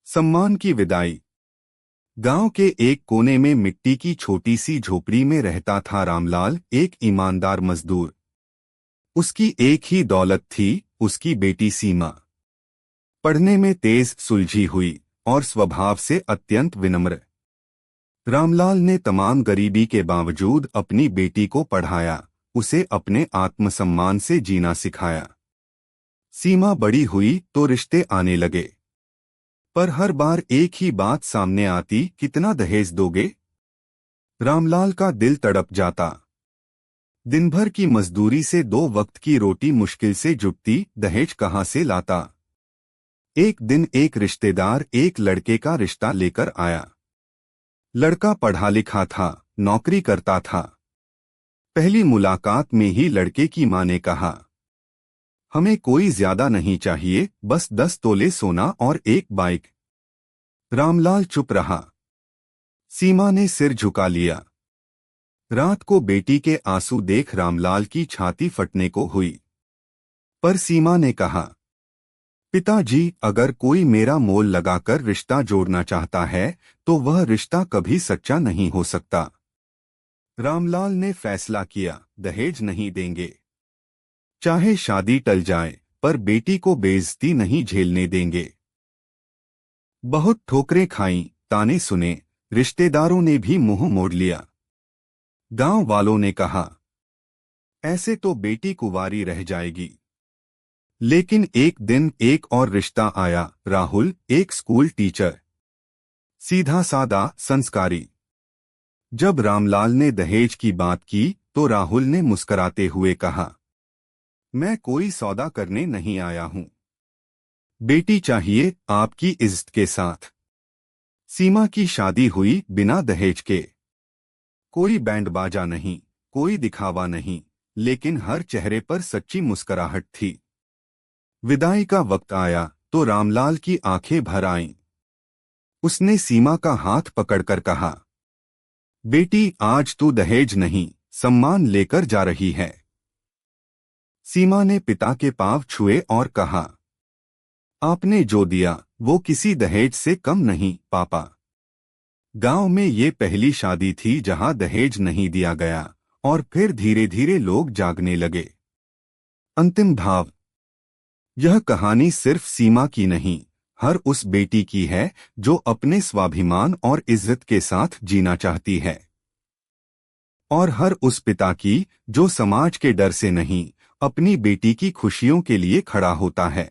सम्मान की विदाई। गांव के एक कोने में मिट्टी की छोटी सी झोपड़ी में रहता था रामलाल, एक ईमानदार मजदूर। उसकी एक ही दौलत थी, उसकी बेटी सीमा। पढ़ने में तेज, सुलझी हुई और स्वभाव से अत्यंत विनम्र। रामलाल ने तमाम गरीबी के बावजूद अपनी बेटी को पढ़ाया, उसे अपने आत्मसम्मान से जीना सिखाया। सीमा बड़ी हुई तो रिश्ते आने लगे, पर हर बार एक ही बात सामने आती, कितना दहेज दोगे? रामलाल का दिल तड़प जाता। दिन भर की मजदूरी से 2 वक्त की रोटी मुश्किल से जुटती, दहेज कहाँ से लाता? एक दिन एक रिश्तेदार एक लड़के का रिश्ता लेकर आया। लड़का पढ़ा लिखा था, नौकरी करता था। पहली मुलाकात में ही लड़के की मां ने कहा, हमें कोई ज्यादा नहीं चाहिए, बस 10 तोले सोना और एक बाइक। रामलाल चुप रहा। सीमा ने सिर झुका लिया। रात को बेटी के आंसू देख रामलाल की छाती फटने को हुई। पर सीमा ने कहा, पिताजी, अगर कोई मेरा मोल लगाकर रिश्ता जोड़ना चाहता है तो वह रिश्ता कभी सच्चा नहीं हो सकता। रामलाल ने फैसला किया, दहेज नहीं देंगे। चाहे शादी टल जाए, पर बेटी को बेइज्जती नहीं झेलने देंगे। बहुत ठोकरें खाईं, ताने सुने, रिश्तेदारों ने भी मुंह मोड़ लिया। गांव वालों ने कहा, ऐसे तो बेटी कुंवारी रह जाएगी। लेकिन एक दिन एक और रिश्ता आया, राहुल, एक स्कूल टीचर। सीधा सादा, संस्कारी। जब रामलाल ने दहेज की बात की तो राहुल ने मुस्कराते हुए कहा, मैं कोई सौदा करने नहीं आया हूं। बेटी चाहिए, आपकी इज्जत के साथ। सीमा की शादी हुई बिना दहेज के। कोई बैंड बाजा नहीं, कोई दिखावा नहीं, लेकिन हर चेहरे पर सच्ची मुस्कुराहट थी। विदाई का वक्त आया तो रामलाल की आंखें भर आईं। उसने सीमा का हाथ पकड़कर कहा, बेटी, आज तू दहेज नहीं, सम्मान लेकर जा रही है। सीमा ने पिता के पांव छुए और कहा, आपने जो दिया वो किसी दहेज से कम नहीं, पापा। गांव में ये पहली शादी थी जहां दहेज नहीं दिया गया, और फिर धीरे धीरे लोग जागने लगे। अंतिम भाव। यह कहानी सिर्फ सीमा की नहीं, हर उस बेटी की है जो अपने स्वाभिमान और इज्जत के साथ जीना चाहती है। और हर उस पिता की जो समाज के डर से नहीं, अपनी बेटी की खुशियों के लिए खड़ा होता है।